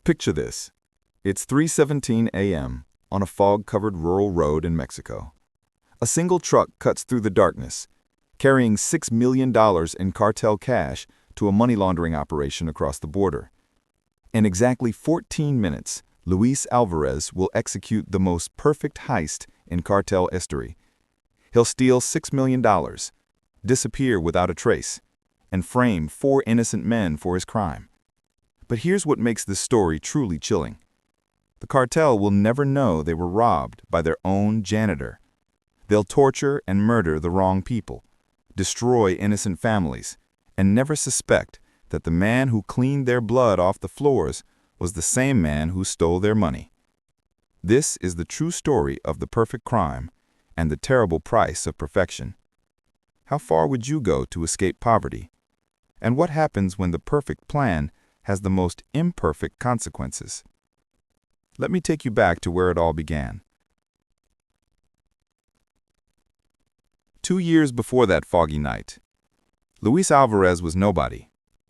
Picture this. It's 3:17 a.m. on a fog-covered rural road in Mexico. A single truck cuts through the darkness, carrying $6 million in cartel cash to a money laundering operation across the border. In exactly 14 minutes, Luis Alvarez will execute the most perfect heist in cartel history. He'll steal $6 million, disappear without a trace, and frame 4 innocent men for his crime. But here's what makes this story truly chilling. The cartel will never know they were robbed by their own janitor. They'll torture and murder the wrong people, destroy innocent families, and never suspect that the man who cleaned their blood off the floors was the same man who stole their money. This is the true story of the perfect crime and the terrible price of perfection. How far would you go to escape poverty? And what happens when the perfect plan has the most imperfect consequences? Let me take you back to where it all began. 2 years before that foggy night, Luis Alvarez was nobody,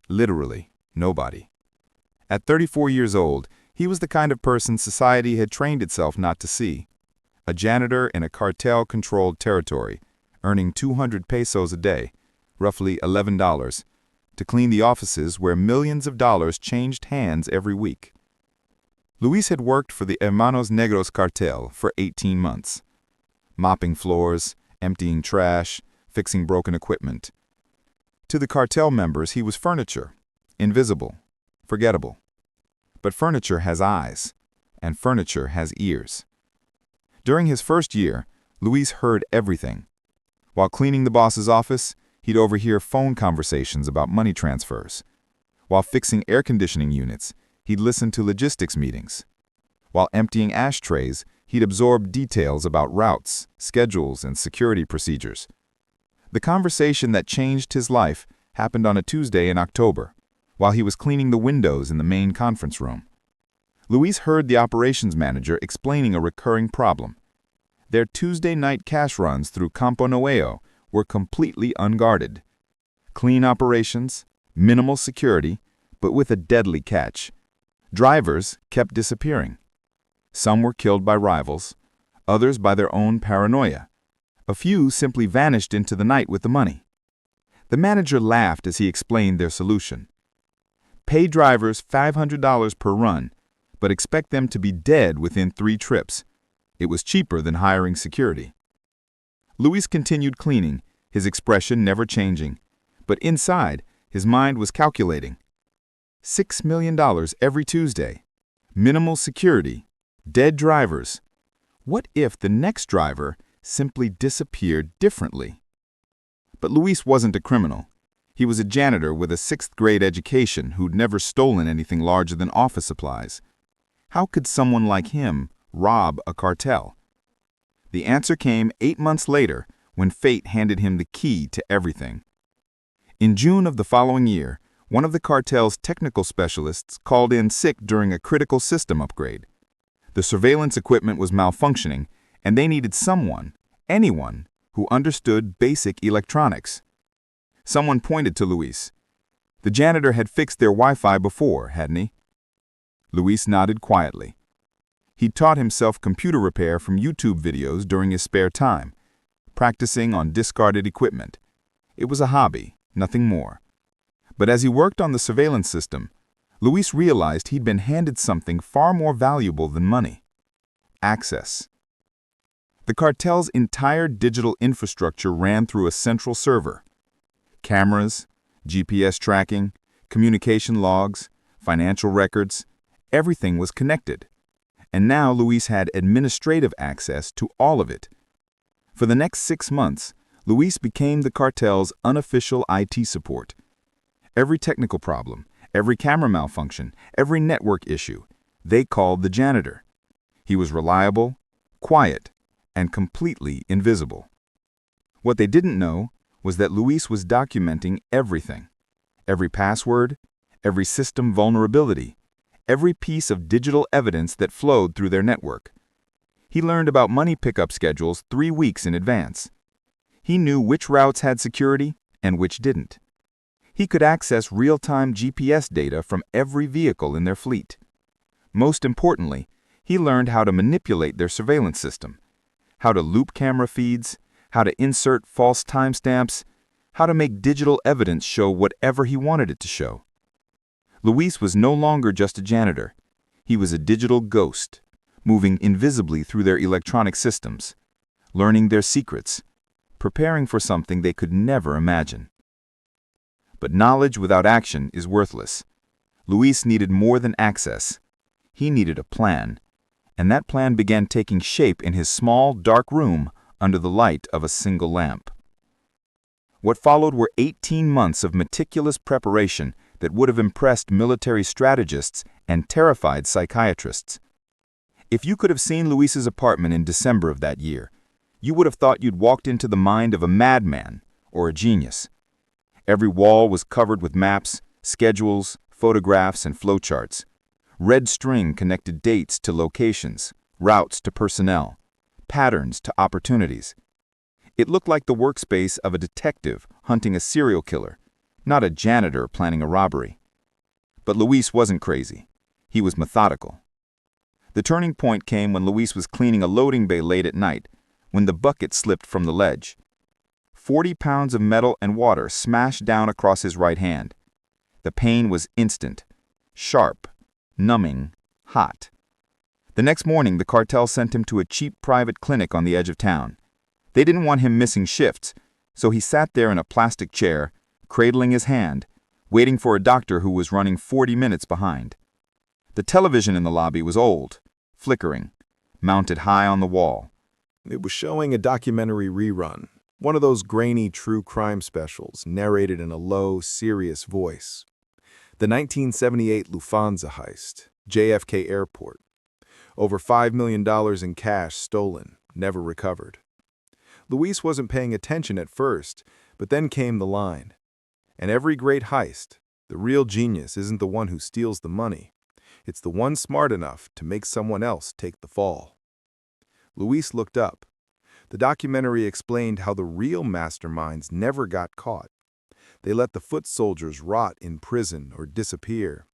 literally nobody. At 34 years old, he was the kind of person society had trained itself not to see. A janitor in a cartel-controlled territory, earning 200 pesos a day, roughly $11, to clean the offices where millions of dollars changed hands every week. Luis had worked for the Hermanos Negros cartel for 18 months, mopping floors, emptying trash, fixing broken equipment. To the cartel members, he was furniture, invisible, forgettable. But furniture has eyes, and furniture has ears. During his first year, Luis heard everything. While cleaning the boss's office, he'd overhear phone conversations about money transfers. While fixing air conditioning units, he'd listen to logistics meetings. While emptying ashtrays, he'd absorb details about routes, schedules, and security procedures. The conversation that changed his life happened on a Tuesday in October, while he was cleaning the windows in the main conference room. Luis heard the operations manager explaining a recurring problem. Their Tuesday night cash runs through Campo Nuevo were completely unguarded. Clean operations, minimal security, but with a deadly catch. Drivers kept disappearing. Some were killed by rivals, others by their own paranoia. A few simply vanished into the night with the money. The manager laughed as he explained their solution. Pay drivers $500 per run, but expect them to be dead within 3 trips. It was cheaper than hiring security. Luis continued cleaning, his expression never changing, but inside, his mind was calculating. $6 million every Tuesday, minimal security, dead drivers. What if the next driver simply disappeared differently? But Luis wasn't a criminal. He was a janitor with a 6th-grade education who'd never stolen anything larger than office supplies. How could someone like him rob a cartel? The answer came 8 months later when fate handed him the key to everything. In June of the following year, one of the cartel's technical specialists called in sick during a critical system upgrade. The surveillance equipment was malfunctioning, and they needed someone, anyone, who understood basic electronics. Someone pointed to Luis. The janitor had fixed their Wi-Fi before, hadn't he? Luis nodded quietly. He taught himself computer repair from YouTube videos during his spare time, practicing on discarded equipment. It was a hobby, nothing more. But as he worked on the surveillance system, Luis realized he'd been handed something far more valuable than money: access. The cartel's entire digital infrastructure ran through a central server. Cameras, GPS tracking, communication logs, financial records, everything was connected. And now Luis had administrative access to all of it. For the next 6 months, Luis became the cartel's unofficial IT support. Every technical problem, every camera malfunction, every network issue, they called the janitor. He was reliable, quiet, and completely invisible. What they didn't know was that Luis was documenting everything. Every password, every system vulnerability, every piece of digital evidence that flowed through their network. He learned about money pickup schedules 3 weeks in advance. He knew which routes had security and which didn't. He could access real-time GPS data from every vehicle in their fleet. Most importantly, he learned how to manipulate their surveillance system, how to loop camera feeds, how to insert false timestamps, how to make digital evidence show whatever he wanted it to show. Luis was no longer just a janitor. He was a digital ghost, moving invisibly through their electronic systems, learning their secrets, preparing for something they could never imagine. But knowledge without action is worthless. Luis needed more than access. He needed a plan, and that plan began taking shape in his small, dark room under the light of a single lamp. What followed were 18 months of meticulous preparation that would have impressed military strategists and terrified psychiatrists. If you could have seen Luis's apartment in December of that year, you would have thought you'd walked into the mind of a madman or a genius. Every wall was covered with maps, schedules, photographs, and flowcharts. Red string connected dates to locations, routes to personnel, patterns to opportunities. It looked like the workspace of a detective hunting a serial killer, not a janitor planning a robbery. But Luis wasn't crazy. He was methodical. The turning point came when Luis was cleaning a loading bay late at night, when the bucket slipped from the ledge. 40 pounds of metal and water smashed down across his right hand. The pain was instant, sharp, numbing, hot. The next morning, the cartel sent him to a cheap private clinic on the edge of town. They didn't want him missing shifts, so he sat there in a plastic chair, cradling his hand, waiting for a doctor who was running 40 minutes behind. The television in the lobby was old, flickering, mounted high on the wall. It was showing a documentary rerun, one of those grainy true crime specials narrated in a low, serious voice. The 1978 Lufthansa heist, JFK Airport. Over $5 million in cash stolen, never recovered. Luis wasn't paying attention at first, but then came the line. And every great heist, the real genius isn't the one who steals the money. It's the one smart enough to make someone else take the fall. Luis looked up. The documentary explained how the real masterminds never got caught. They let the foot soldiers rot in prison or disappear.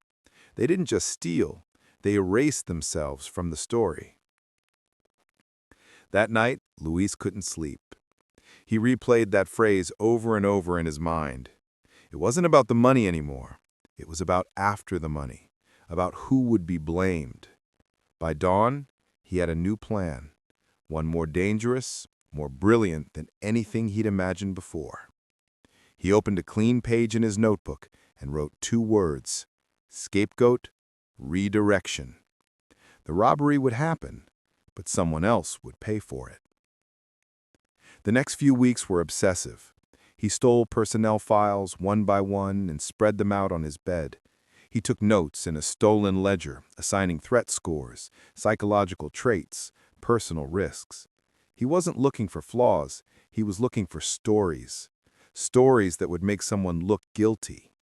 They didn't just steal, they erased themselves from the story. That night, Luis couldn't sleep. He replayed that phrase over and over in his mind. It wasn't about the money anymore. It was about after the money, about who would be blamed. By dawn, he had a new plan, one more dangerous, more brilliant than anything he'd imagined before. He opened a clean page in his notebook and wrote 2 words: scapegoat, redirection. The robbery would happen, but someone else would pay for it. The next few weeks were obsessive. He stole personnel files one by one and spread them out on his bed. He took notes in a stolen ledger, assigning threat scores, psychological traits, personal risks. He wasn't looking for flaws, he was looking for stories. Stories that would make someone look guilty.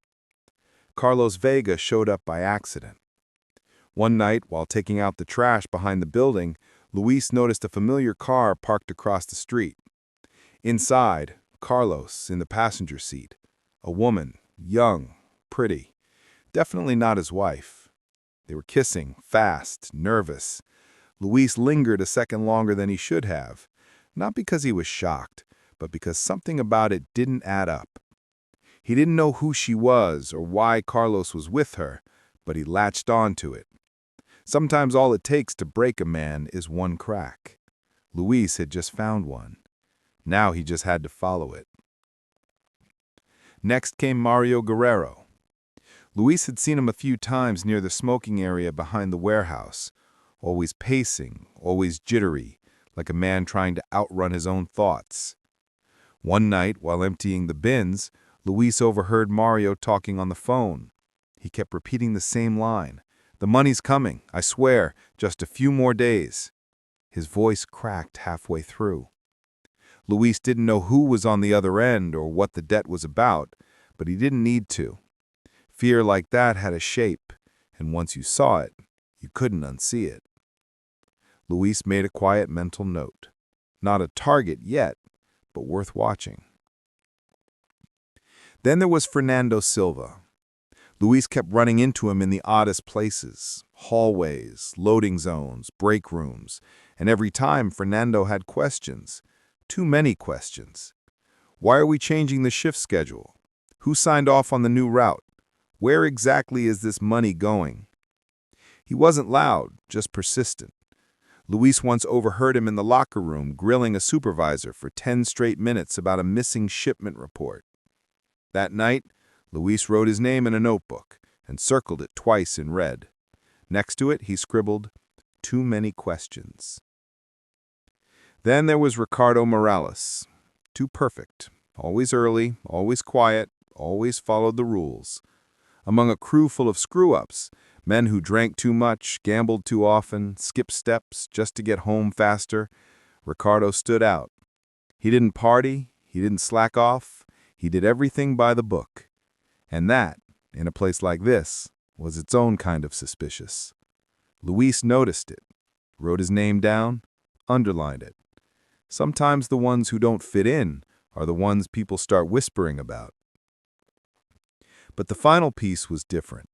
Carlos Vega showed up by accident. One night, while taking out the trash behind the building, Luis noticed a familiar car parked across the street. Inside, Carlos in the passenger seat. A woman, young, pretty. Definitely not his wife. They were kissing, fast, nervous. Luis lingered a second longer than he should have, not because he was shocked, but because something about it didn't add up. He didn't know who she was or why Carlos was with her, but he latched on to it. Sometimes all it takes to break a man is one crack. Luis had just found one. Now he just had to follow it. Next came Mario Guerrero. Luis had seen him a few times near the smoking area behind the warehouse, always pacing, always jittery, like a man trying to outrun his own thoughts. One night, while emptying the bins, Luis overheard Mario talking on the phone. He kept repeating the same line. "The money's coming, I swear, just a few more days." His voice cracked halfway through. Luis didn't know who was on the other end or what the debt was about, but he didn't need to. Fear like that had a shape, and once you saw it, you couldn't unsee it. Luis made a quiet mental note. Not a target yet, but worth watching. Then there was Fernando Silva. Luis kept running into him in the oddest places, hallways, loading zones, break rooms, and every time Fernando had questions. Too many questions. Why are we changing the shift schedule? Who signed off on the new route? Where exactly is this money going? He wasn't loud, just persistent. Luis once overheard him in the locker room grilling a supervisor for 10 straight minutes about a missing shipment report. That night, Luis wrote his name in a notebook and circled it twice in red. Next to it, he scribbled, "Too many questions." Then there was Ricardo Morales. Too perfect. Always early, always quiet, always followed the rules. Among a crew full of screw-ups, men who drank too much, gambled too often, skipped steps just to get home faster, Ricardo stood out. He didn't party, he didn't slack off, he did everything by the book. And that, in a place like this, was its own kind of suspicious. Luis noticed it, wrote his name down, underlined it. Sometimes the ones who don't fit in are the ones people start whispering about. But the final piece was different.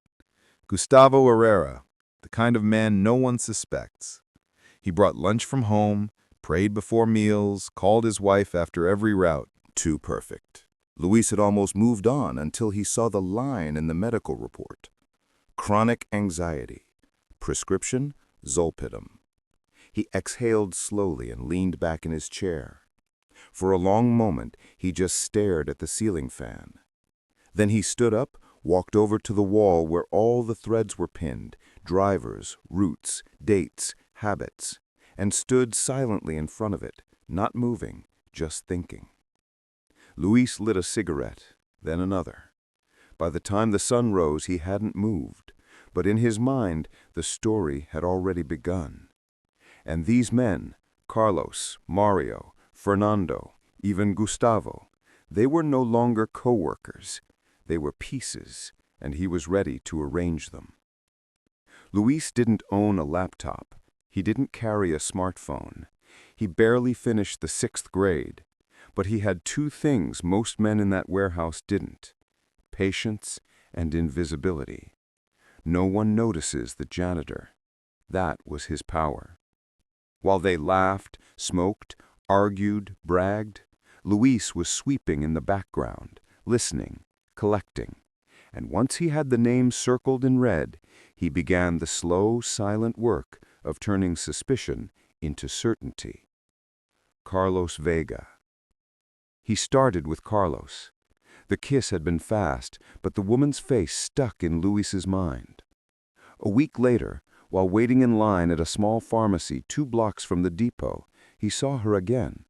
Gustavo Herrera, the kind of man no one suspects. He brought lunch from home, prayed before meals, called his wife after every route. Too perfect. Luis had almost moved on until he saw the line in the medical report. Chronic anxiety. Prescription, Zolpidem. He exhaled slowly and leaned back in his chair. For a long moment, he just stared at the ceiling fan. Then he stood up, walked over to the wall where all the threads were pinned, drivers, routes, dates, habits, and stood silently in front of it, not moving, just thinking. Luis lit a cigarette, then another. By the time the sun rose, he hadn't moved, but in his mind, the story had already begun. And these men, Carlos, Mario, Fernando, even Gustavo, they were no longer co-workers. They were pieces, and he was ready to arrange them. Luis didn't own a laptop. He didn't carry a smartphone. He barely finished the 6th grade. But he had two things most men in that warehouse didn't: patience and invisibility. No one notices the janitor. That was his power. While they laughed, smoked, argued, bragged, Luis was sweeping in the background, listening, collecting. And once he had the name circled in red, he began the slow, silent work of turning suspicion into certainty. Carlos Vega. He started with Carlos. The kiss had been fast, but the woman's face stuck in Luis's mind. A week later, while waiting in line at a small pharmacy 2 blocks from the depot, he saw her again.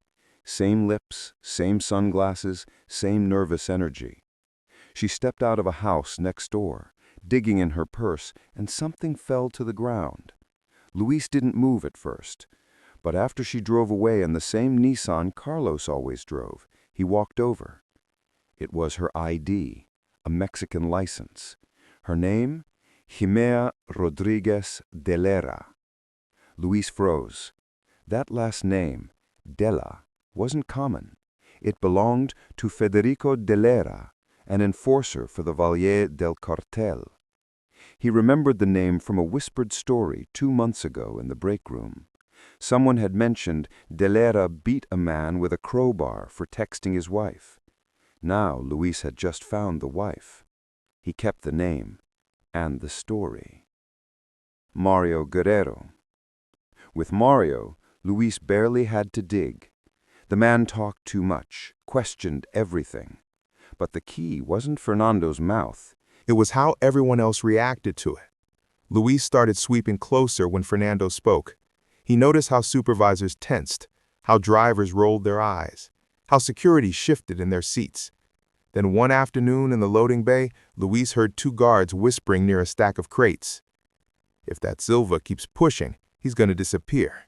Same lips, same sunglasses, same nervous energy. She stepped out of a house next door, digging in her purse, and something fell to the ground. Luis didn't move at first, but after she drove away in the same Nissan Carlos always drove, he walked over. It was her ID, a Mexican license. Her name? Jimena Rodriguez de Lara. Luis froze. That last name, Della, wasn't common. It belonged to Federico de Lara, an enforcer for the Valle del Cartel. He remembered the name from a whispered story 2 months ago in the break room. Someone had mentioned de Lara beat a man with a crowbar for texting his wife. Now Luis had just found the wife. He kept the name and the story. Mario Guerrero. With Mario, Luis barely had to dig. The man talked too much, questioned everything. But the key wasn't Fernando's mouth. It was how everyone else reacted to it. Luis started sweeping closer when Fernando spoke. He noticed how supervisors tensed, how drivers rolled their eyes, how security shifted in their seats. Then one afternoon in the loading bay, Luis heard 2 guards whispering near a stack of crates. If that Silva keeps pushing, he's going to disappear.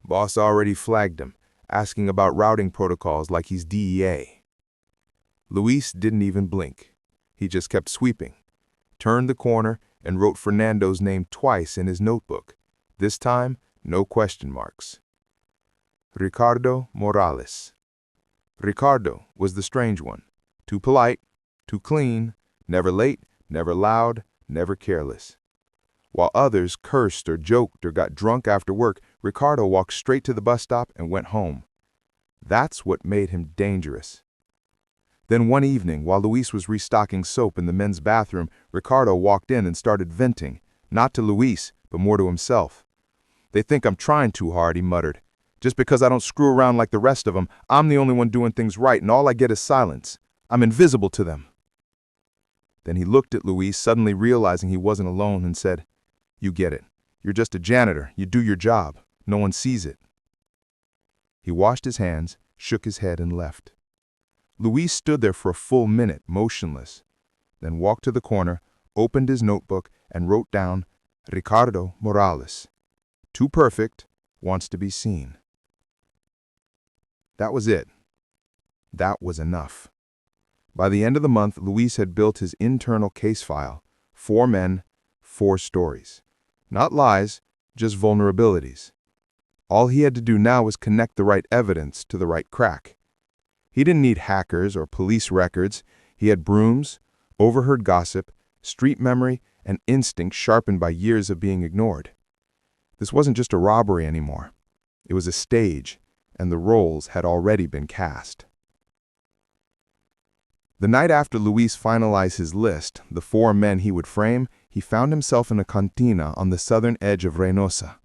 Boss already flagged him, asking about routing protocols like he's DEA. Luis didn't even blink. He just kept sweeping, turned the corner, and wrote Fernando's name twice in his notebook. This time, no question marks. Ricardo Morales. Ricardo was the strange one. Too polite, too clean, never late, never loud, never careless. While others cursed or joked or got drunk after work, Ricardo walked straight to the bus stop and went home. That's what made him dangerous. Then one evening, while Luis was restocking soap in the men's bathroom, Ricardo walked in and started venting, not to Luis, but more to himself. "They think I'm trying too hard," he muttered. "Just because I don't screw around like the rest of them, I'm the only one doing things right, and all I get is silence. I'm invisible to them." Then he looked at Luis, suddenly realizing he wasn't alone, and said, "You get it. You're just a janitor. You do your job. No one sees it." He washed his hands, shook his head, and left. Luis stood there for a full minute, motionless, then walked to the corner, opened his notebook, and wrote down, "Ricardo Morales. Too perfect, wants to be seen." That was it. That was enough. By the end of the month, Luis had built his internal case file. 4 men, 4 stories. Not lies, just vulnerabilities. All he had to do now was connect the right evidence to the right crack. He didn't need hackers or police records. He had brooms, overheard gossip, street memory, and instinct sharpened by years of being ignored. This wasn't just a robbery anymore. It was a stage, and the roles had already been cast. The night after Luis finalized his list, the 4 men he would frame, he found himself in a cantina on the southern edge of Reynosa.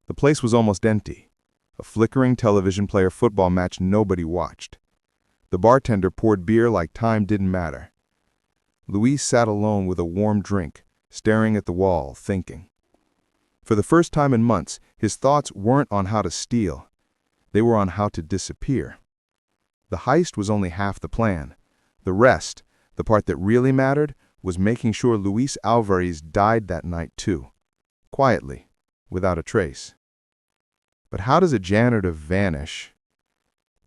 The place was almost empty. A flickering television player football match nobody watched. The bartender poured beer like time didn't matter. Luis sat alone with a warm drink, staring at the wall, thinking. For the first time in months, his thoughts weren't on how to steal. They were on how to disappear. The heist was only half the plan. The rest, the part that really mattered, was making sure Luis Alvarez died that night too. Quietly, without a trace. But how does a janitor vanish?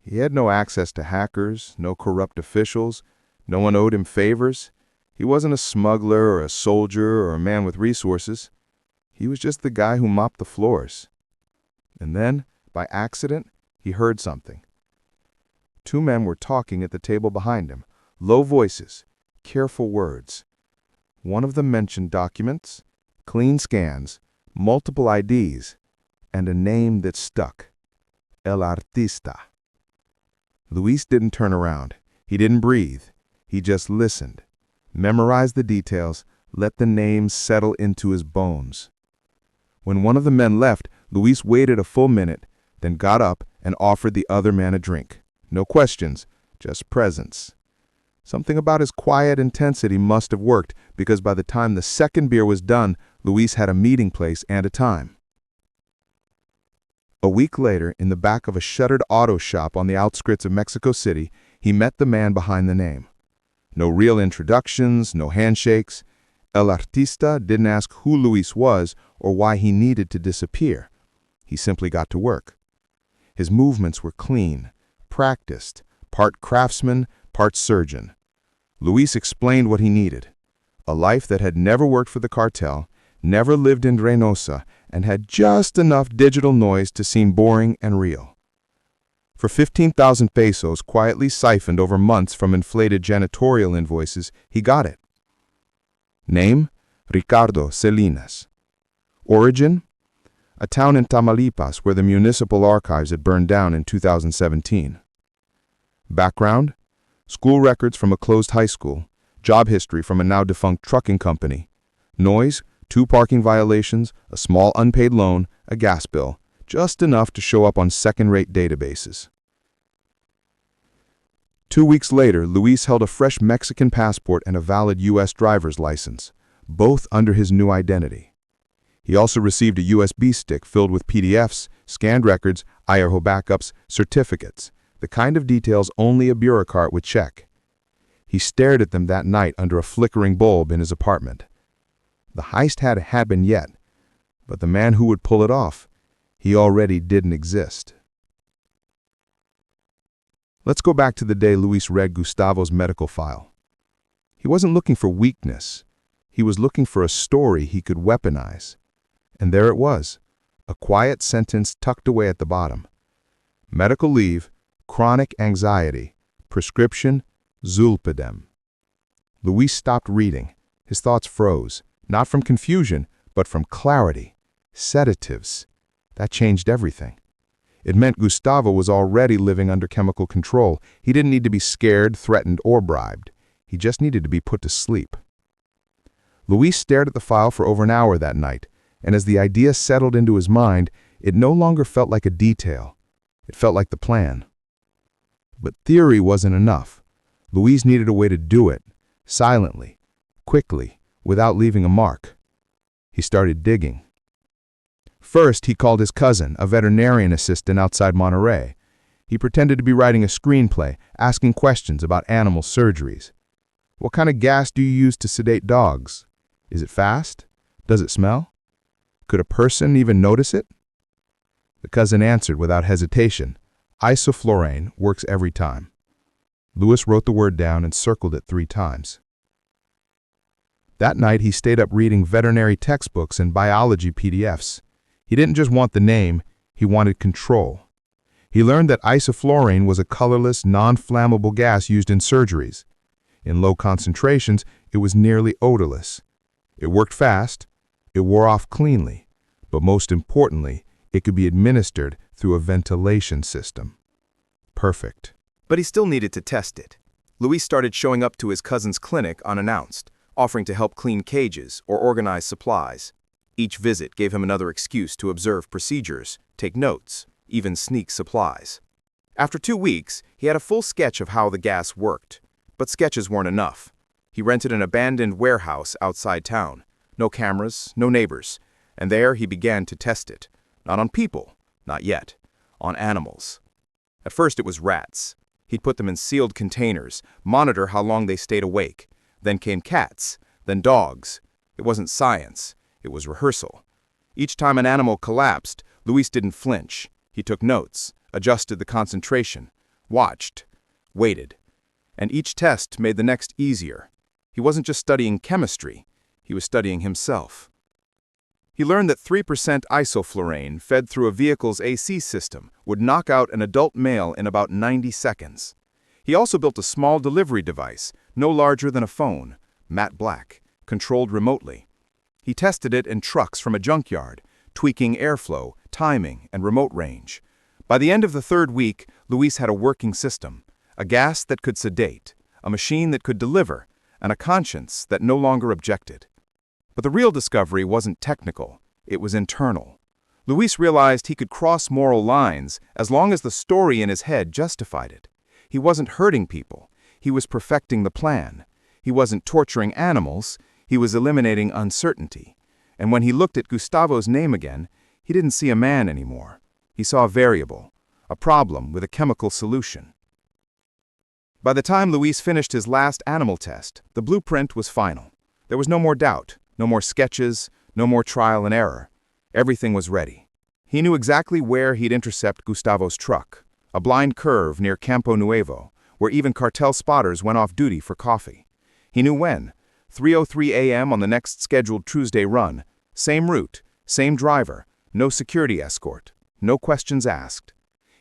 He had no access to hackers, no corrupt officials, no one owed him favors. He wasn't a smuggler or a soldier or a man with resources. He was just the guy who mopped the floors. And then, by accident, he heard something. 2 men were talking at the table behind him, low voices, careful words. One of them mentioned documents, clean scans, multiple IDs, and a name that stuck. El Artista. Luis didn't turn around. He didn't breathe. He just listened, memorized the details, let the names settle into his bones. When one of the men left, Luis waited a full minute, then got up and offered the other man a drink. No questions, just presence. Something about his quiet intensity must have worked, because by the time the second beer was done, Luis had a meeting place and a time. A week later, in the back of a shuttered auto shop on the outskirts of Mexico City, he met the man behind the name. No real introductions, no handshakes. El Artista didn't ask who Luis was or why he needed to disappear. He simply got to work. His movements were clean, practiced, part craftsman, part surgeon. Luis explained what he needed. A life that had never worked for the cartel, never lived in Reynosa, and had just enough digital noise to seem boring and real. For 15,000 pesos quietly siphoned over months from inflated janitorial invoices, he got it. Name, Ricardo Salinas. Origin, a town in Tamaulipas where the municipal archives had burned down in 2017. Background, school records from a closed high school, job history from a now-defunct trucking company. Noise, 2 parking violations, a small unpaid loan, a gas bill, just enough to show up on second-rate databases. 2 weeks later, Luis held a fresh Mexican passport and a valid U.S. driver's license, both under his new identity. He also received a USB stick filled with PDFs, scanned records, IRO backups, certificates, the kind of details only a bureaucrat would check. He stared at them that night under a flickering bulb in his apartment. The heist hadn't happened yet, but the man who would pull it off, he already didn't exist. Let's go back to the day Luis read Gustavo's medical file. He wasn't looking for weakness. He was looking for a story he could weaponize. And there it was, a quiet sentence tucked away at the bottom. Medical leave, chronic anxiety, prescription, Zolpidem. Luis stopped reading, His thoughts froze, not from confusion, but from clarity. Sedatives. That changed everything. It meant Gustavo was already living under chemical control. He didn't need to be scared, threatened, or bribed. He just needed to be put to sleep. Luis stared at the file for over an hour that night, and as the idea settled into his mind, it no longer felt like a detail. It felt like the plan. But theory wasn't enough. Luis needed a way to do it, silently, quickly, without leaving a mark. He started digging. First, he called his cousin, a veterinarian assistant outside Monterey. He pretended to be writing a screenplay, asking questions about animal surgeries. What kind of gas do you use to sedate dogs? Is it fast? Does it smell? Could a person even notice it? The cousin answered without hesitation. Isoflurane works every time. Luis wrote the word down and circled it 3 times. That night, he stayed up reading veterinary textbooks and biology PDFs. He didn't just want the name, he wanted control. He learned that isoflurane was a colorless, non-flammable gas used in surgeries. In low concentrations, it was nearly odorless. It worked fast, it wore off cleanly, but most importantly, it could be administered through a ventilation system. Perfect. But he still needed to test it. Luis started showing up to his cousin's clinic unannounced, offering to help clean cages or organize supplies. Each visit gave him another excuse to observe procedures, take notes, even sneak supplies. After 2 weeks, he had a full sketch of how the gas worked. But sketches weren't enough. He rented an abandoned warehouse outside town. No cameras, no neighbors. And there he began to test it. Not on people, not yet. On animals. At first it was rats. He'd put them in sealed containers, monitor how long they stayed awake. Then came cats, then dogs. It wasn't science. It was rehearsal. Each time an animal collapsed, Luis didn't flinch. He took notes, adjusted the concentration, watched, waited. And each test made the next easier. He wasn't just studying chemistry, he was studying himself. He learned that 3% isoflurane fed through a vehicle's AC system would knock out an adult male in about 90 seconds. He also built a small delivery device, no larger than a phone, matte black, controlled remotely. He tested it in trucks from a junkyard, tweaking airflow, timing, and remote range. By the end of the 3rd week, Luis had a working system, a gas that could sedate, a machine that could deliver, and a conscience that no longer objected. But the real discovery wasn't technical, it was internal. Luis realized he could cross moral lines as long as the story in his head justified it. He wasn't hurting people, he was perfecting the plan. He wasn't torturing animals, he was eliminating uncertainty. And when he looked at Gustavo's name again, he didn't see a man anymore. He saw a variable, a problem with a chemical solution. By the time Luis finished his last animal test, the blueprint was final. There was no more doubt, no more sketches, no more trial and error. Everything was ready. He knew exactly where he'd intercept Gustavo's truck, a blind curve near Campo Nuevo, where even cartel spotters went off duty for coffee. He knew when, 3:03 a.m. on the next scheduled Tuesday run, same route, same driver, no security escort, no questions asked.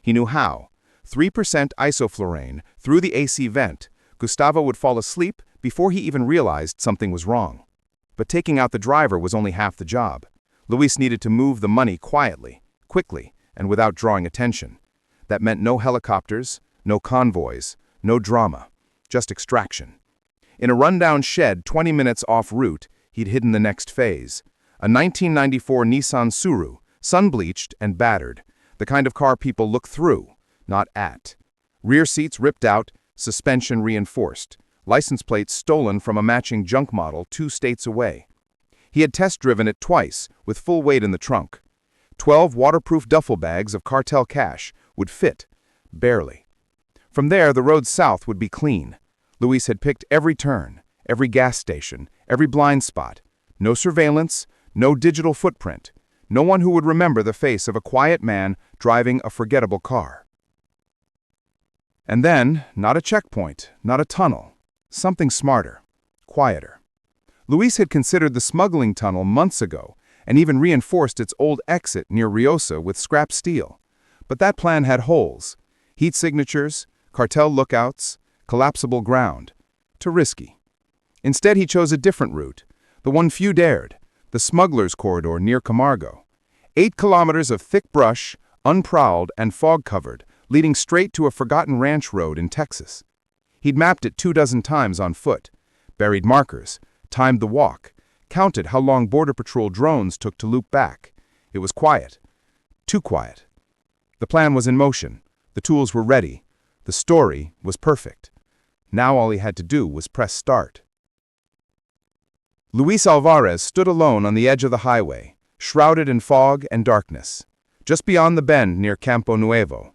He knew how, 3% isoflurane through the AC vent, Gustavo would fall asleep before he even realized something was wrong. But taking out the driver was only half the job. Luis needed to move the money quietly, quickly, and without drawing attention. That meant no helicopters, no convoys, no drama, just extraction. In a rundown shed 20 minutes off route, he'd hidden the next phase. A 1994 Nissan Suru, sun-bleached and battered, the kind of car people look through, not at. Rear seats ripped out, suspension reinforced, license plates stolen from a matching junk model 2 states away. He had test-driven it twice, with full weight in the trunk. 12 waterproof duffel bags of cartel cash would fit, barely. From there, the road south would be clean. Luis had picked every turn, every gas station, every blind spot. No surveillance, no digital footprint. No one who would remember the face of a quiet man driving a forgettable car. And then, not a checkpoint, not a tunnel. Something smarter, quieter. Luis had considered the smuggling tunnel months ago and even reinforced its old exit near Riosa with scrap steel. But that plan had holes, heat signatures, cartel lookouts, collapsible ground. Too risky. Instead, he chose a different route, the one few dared, the smuggler's corridor near Camargo. 8 kilometers of thick brush, unprowled and fog-covered, leading straight to a forgotten ranch road in Texas. He'd mapped it 24 times on foot, buried markers, timed the walk, counted how long Border Patrol drones took to loop back. It was quiet. Too quiet. The plan was in motion. The tools were ready. The story was perfect. Now all he had to do was press start. Luis Alvarez stood alone on the edge of the highway, shrouded in fog and darkness, just beyond the bend near Campo Nuevo.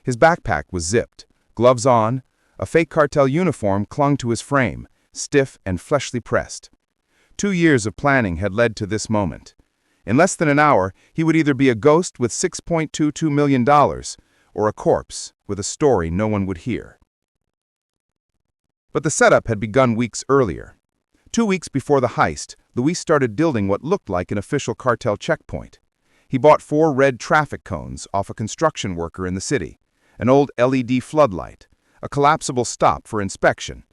His backpack was zipped, gloves on, a fake cartel uniform clung to his frame, stiff and fleshly pressed. 2 years of planning had led to this moment. In less than an hour, he would either be a ghost with $6.22 million or a corpse with a story no one would hear. But the setup had begun weeks earlier. 2 weeks before the heist, Luis started building what looked like an official cartel checkpoint. He bought 4 red traffic cones off a construction worker in the city, an old LED floodlight, a collapsible stop for inspection,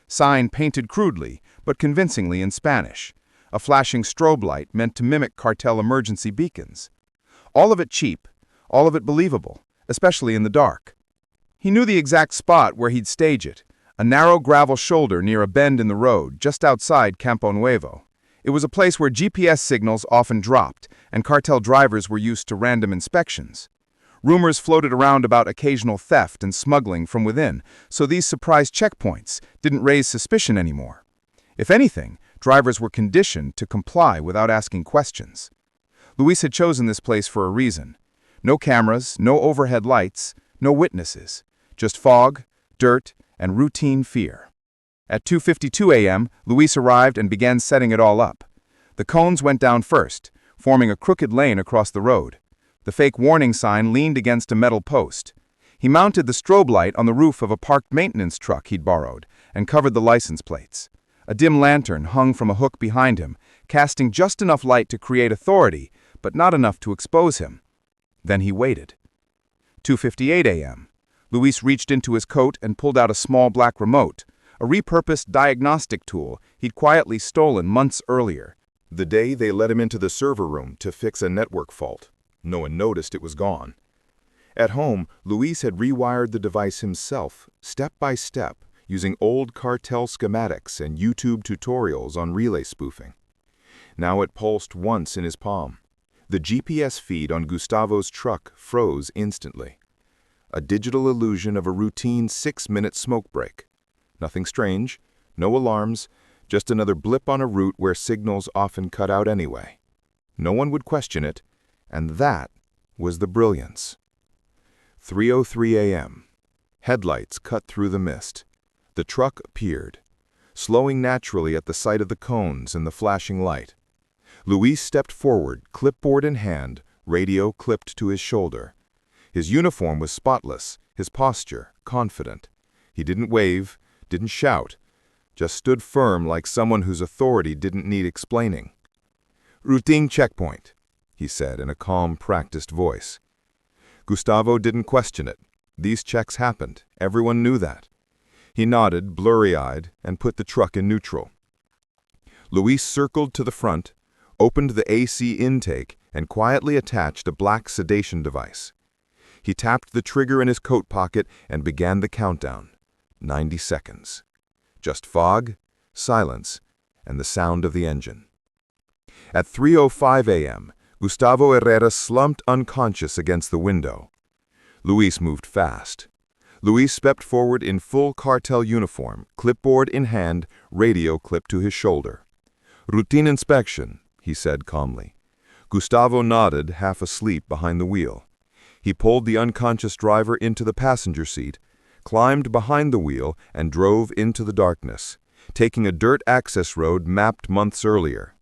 sign painted crudely but convincingly in Spanish, a flashing strobe light meant to mimic cartel emergency beacons. All of it cheap, all of it believable, especially in the dark. He knew the exact spot where he'd stage it, a narrow gravel shoulder near a bend in the road just outside Campo Nuevo. It was a place where GPS signals often dropped, and cartel drivers were used to random inspections. Rumors floated around about occasional theft and smuggling from within, so these surprise checkpoints didn't raise suspicion anymore. If anything, drivers were conditioned to comply without asking questions. Luis had chosen this place for a reason. No cameras, no overhead lights, no witnesses, just fog, dirt, and routine fear. At 2:52 a.m., Luis arrived and began setting it all up. The cones went down first, forming a crooked lane across the road. The fake warning sign leaned against a metal post. He mounted the strobe light on the roof of a parked maintenance truck he'd borrowed and covered the license plates. A dim lantern hung from a hook behind him, casting just enough light to create authority, but not enough to expose him. Then he waited. 2:58 a.m. Luis reached into his coat and pulled out a small black remote, a repurposed diagnostic tool he'd quietly stolen months earlier. The day they let him into the server room to fix a network fault. No one noticed it was gone. At home, Luis had rewired the device himself, step by step, using old cartel schematics and YouTube tutorials on relay spoofing. Now it pulsed once in his palm. The GPS feed on Gustavo's truck froze instantly. A digital illusion of a routine 6-minute smoke break. Nothing strange, no alarms, just another blip on a route where signals often cut out anyway. No one would question it, and that was the brilliance. 3:03 a.m. Headlights cut through the mist. The truck appeared, slowing naturally at the sight of the cones and the flashing light. Luis stepped forward, clipboard in hand, radio clipped to his shoulder. His uniform was spotless, his posture confident. He didn't wave, didn't shout, just stood firm like someone whose authority didn't need explaining. "Routine checkpoint," he said in a calm, practiced voice. Gustavo didn't question it. These checks happened. Everyone knew that. He nodded, blurry-eyed, and put the truck in neutral. Luis circled to the front, opened the AC intake, and quietly attached a black sedation device. He tapped the trigger in his coat pocket and began the countdown. 90 seconds. Just fog, silence, and the sound of the engine. At 3:05 a.m., Gustavo Herrera slumped unconscious against the window. Luis moved fast. Luis stepped forward in full cartel uniform, clipboard in hand, radio clipped to his shoulder. "Routine inspection," he said calmly. Gustavo nodded, half asleep behind the wheel. He pulled the unconscious driver into the passenger seat, climbed behind the wheel, and drove into the darkness, taking a dirt access road mapped months earlier.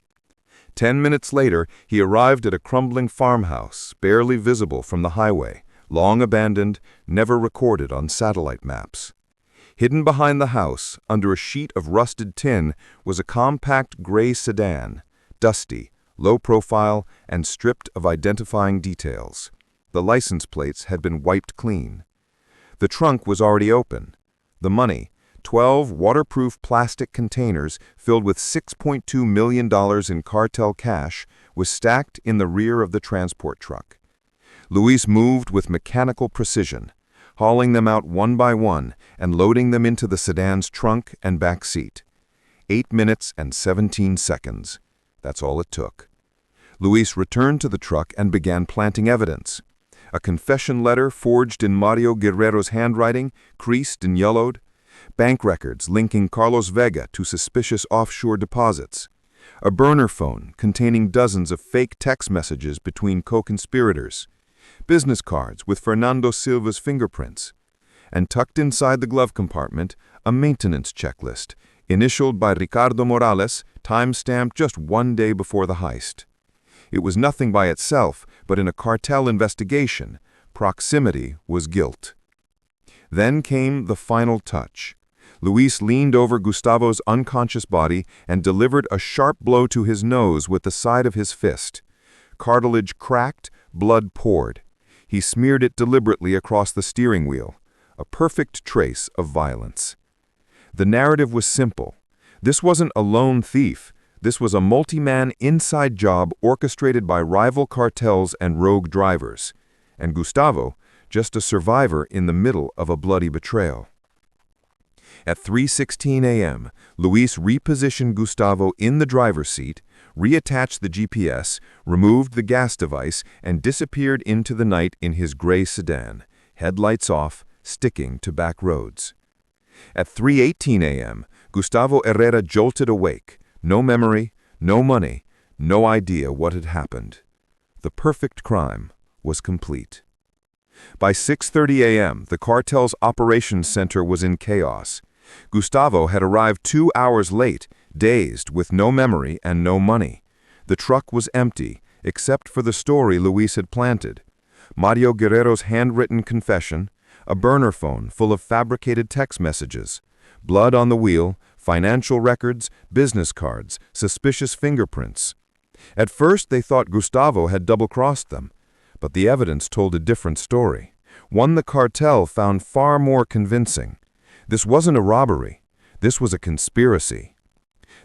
10 minutes later, he arrived at a crumbling farmhouse, barely visible from the highway, long abandoned, never recorded on satellite maps. Hidden behind the house, under a sheet of rusted tin, was a compact gray sedan, dusty, low profile, and stripped of identifying details. The license plates had been wiped clean. The trunk was already open. The money, 12 waterproof plastic containers filled with $6.2 million in cartel cash was stacked in the rear of the transport truck. Luis moved with mechanical precision, hauling them out one by one and loading them into the sedan's trunk and back seat. 8 minutes and 17 seconds. That's all it took. Luis returned to the truck and began planting evidence. A confession letter forged in Mario Guerrero's handwriting, creased and yellowed. Bank records linking Carlos Vega to suspicious offshore deposits. A burner phone containing dozens of fake text messages between co-conspirators. Business cards with Fernando Silva's fingerprints. And tucked inside the glove compartment, a maintenance checklist, initialed by Ricardo Morales, time-stamped just 1 day before the heist. It was nothing by itself, but in a cartel investigation, proximity was guilt. Then came the final touch. Luis leaned over Gustavo's unconscious body and delivered a sharp blow to his nose with the side of his fist. Cartilage cracked, blood poured. He smeared it deliberately across the steering wheel, a perfect trace of violence. The narrative was simple. This wasn't a lone thief. This was a multi-man inside job orchestrated by rival cartels and rogue drivers. And Gustavo, just a survivor in the middle of a bloody betrayal. At 3:16 a.m., Luis repositioned Gustavo in the driver's seat, reattached the GPS, removed the gas device, and disappeared into the night in his gray sedan, headlights off, sticking to back roads. At 3:18 a.m., Gustavo Herrera jolted awake. No memory, no money, no idea what had happened. The perfect crime was complete. By 6:30 a.m., the cartel's operations center was in chaos. Gustavo had arrived 2 hours late, dazed, with no memory and no money. The truck was empty, except for the story Luis had planted. Mario Guerrero's handwritten confession, a burner phone full of fabricated text messages, blood on the wheel, financial records, business cards, suspicious fingerprints. At first they thought Gustavo had double-crossed them, but the evidence told a different story, one the cartel found far more convincing. This wasn't a robbery. This was a conspiracy.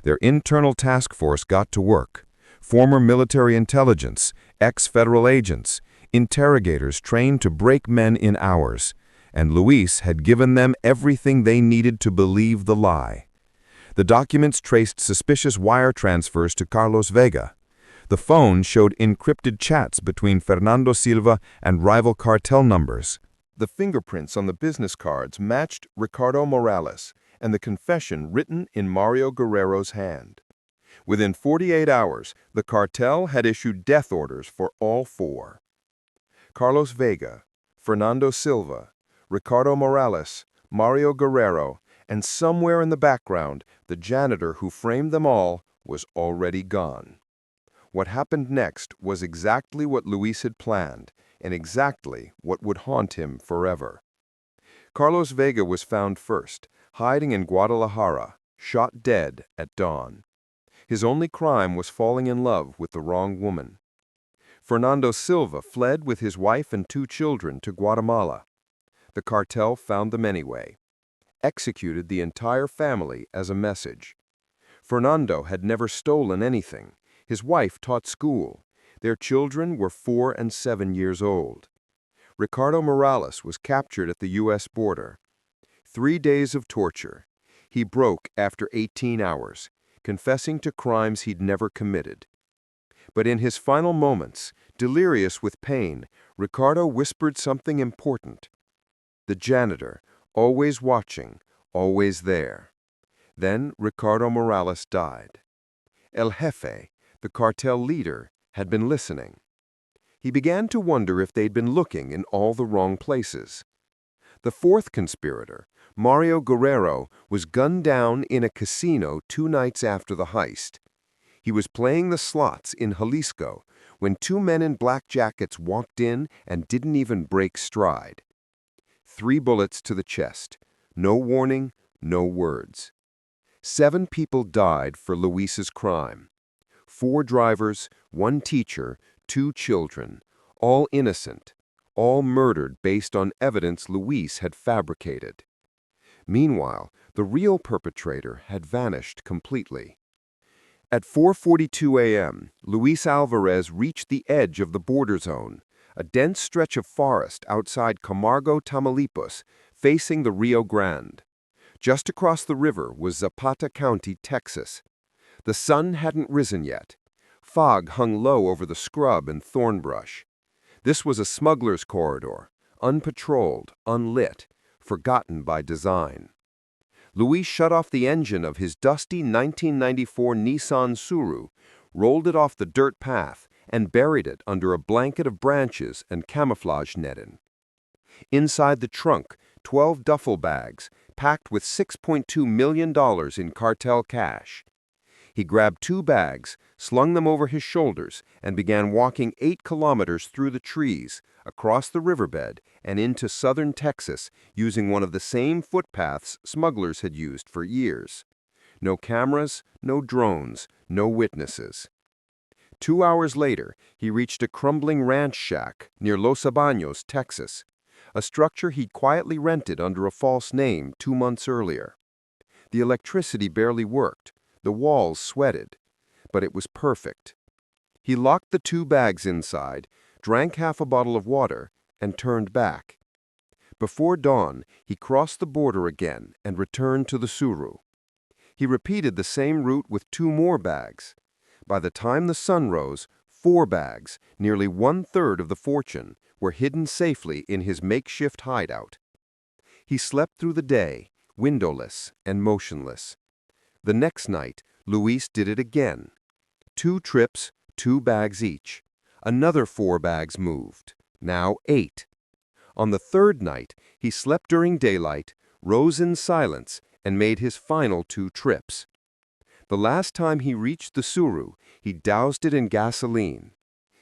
Their internal task force got to work. Former military intelligence, ex-federal agents, interrogators trained to break men in hours, and Luis had given them everything they needed to believe the lie. The documents traced suspicious wire transfers to Carlos Vega. The phone showed encrypted chats between Fernando Silva and rival cartel numbers. The fingerprints on the business cards matched Ricardo Morales and the confession written in Mario Guerrero's hand. Within 48 hours, the cartel had issued death orders for all four. Carlos Vega, Fernando Silva, Ricardo Morales, Mario Guerrero, and somewhere in the background, the janitor who framed them all was already gone. What happened next was exactly what Luis had planned, and exactly what would haunt him forever. Carlos Vega was found first, hiding in Guadalajara, shot dead at dawn. His only crime was falling in love with the wrong woman. Fernando Silva fled with his wife and 2 children to Guatemala. The cartel found them anyway, executed the entire family as a message. Fernando had never stolen anything. His wife taught school. Their children were 4 and 7 years old. Ricardo Morales was captured at the U.S. border. 3 days of torture. He broke after 18 hours, confessing to crimes he'd never committed. But in his final moments, delirious with pain, Ricardo whispered something important. The janitor, always watching, always there. Then Ricardo Morales died. El Jefe, the cartel leader, had been listening. He began to wonder if they'd been looking in all the wrong places. The 4th conspirator, Mario Guerrero, was gunned down in a casino 2 nights after the heist. He was playing the slots in Jalisco when 2 men in black jackets walked in and didn't even break stride. 3 bullets to the chest. No warning, no words. 7 people died for Luis's crime. 4 drivers, 1 teacher, 2 children, all innocent, all murdered based on evidence Luis had fabricated. Meanwhile, The real perpetrator had vanished completely. At 4:42 a.m., Luis Alvarez reached the edge of the border zone, a dense stretch of forest outside Camargo, Tamaulipas, facing the Rio Grande. Just across the river was Zapata County, Texas. The sun hadn't risen yet. Fog hung low over the scrub and thorn brush. This was a smuggler's corridor, unpatrolled, unlit, forgotten by design. Luis shut off the engine of his dusty 1994 Nissan Suru, rolled it off the dirt path, and buried it under a blanket of branches and camouflage netting. Inside the trunk, 12 duffel bags, packed with $6.2 million in cartel cash. He grabbed 2 bags, slung them over his shoulders, and began walking 8 kilometers through the trees, across the riverbed, and into southern Texas, using one of the same footpaths smugglers had used for years. No cameras, no drones, no witnesses. 2 hours later, he reached a crumbling ranch shack near Los Baños, Texas, a structure he'd quietly rented under a false name 2 months earlier. The electricity barely worked. The walls sweated, but it was perfect. He locked the 2 bags inside, drank half a bottle of water, and turned back. Before dawn, he crossed the border again and returned to the Suru. He repeated the same route with 2 more bags. By the time the sun rose, 4 bags, nearly 1/3 of the fortune, were hidden safely in his makeshift hideout. He slept through the day, windowless and motionless. The next night, Luis did it again. 2 trips, 2 bags each. Another 4 bags moved, now 8. On the 3rd night, he slept during daylight, rose in silence, and made his final 2 trips. The last time he reached the Suru, he doused it in gasoline.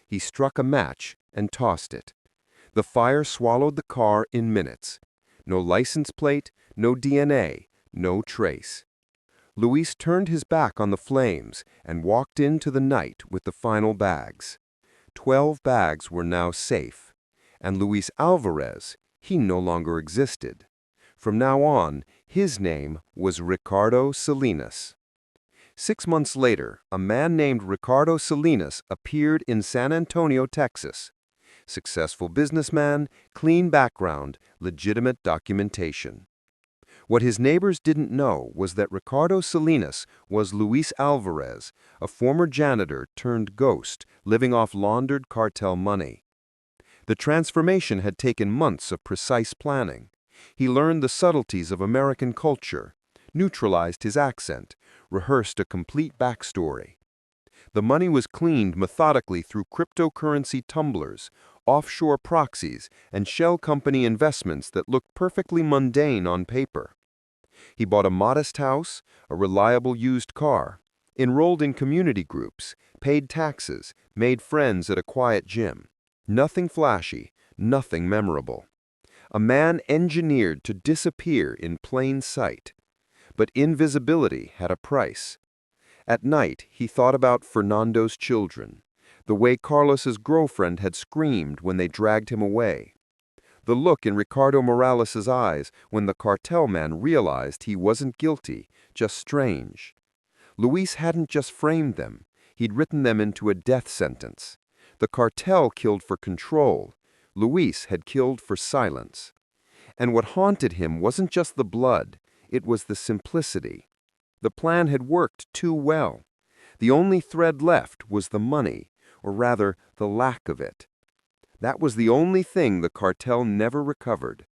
He struck a match and tossed it. The fire swallowed the car in minutes. No license plate, no DNA, no trace. Luis turned his back on the flames and walked into the night with the final bags. 12 bags were now safe. And Luis Alvarez, he no longer existed. From now on, his name was Ricardo Salinas. 6 months later, a man named Ricardo Salinas appeared in San Antonio, Texas. Successful businessman, clean background, legitimate documentation. What his neighbors didn't know was that Ricardo Salinas was Luis Alvarez, a former janitor turned ghost, living off laundered cartel money. The transformation had taken months of precise planning. He learned the subtleties of American culture, neutralized his accent, rehearsed a complete backstory. The money was cleaned methodically through cryptocurrency tumblers, offshore proxies, and shell company investments that looked perfectly mundane on paper. He bought a modest house, a reliable used car, enrolled in community groups, paid taxes, made friends at a quiet gym. Nothing flashy, nothing memorable. A man engineered to disappear in plain sight. But invisibility had a price. At night, he thought about Fernando's children, the way Carlos's girlfriend had screamed when they dragged him away, the look in Ricardo Morales' eyes when the cartel man realized he wasn't guilty, just strange. Luis hadn't just framed them, he'd written them into a death sentence. The cartel killed for control. Luis had killed for silence. And what haunted him wasn't just the blood, it was the simplicity. The plan had worked too well. The only thread left was the money, or rather, the lack of it. That was the only thing the cartel never recovered.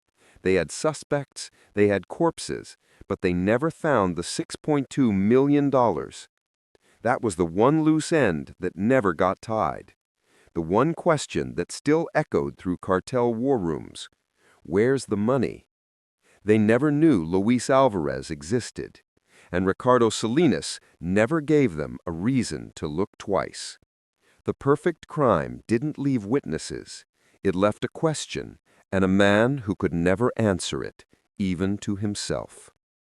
They had suspects, they had corpses, but they never found the $6.2 million. That was the one loose end that never got tied. The one question that still echoed through cartel war rooms. Where's the money? They never knew Luis Alvarez existed, and Ricardo Salinas never gave them a reason to look twice. The perfect crime didn't leave witnesses. It left a question, and a man who could never answer it, even to himself.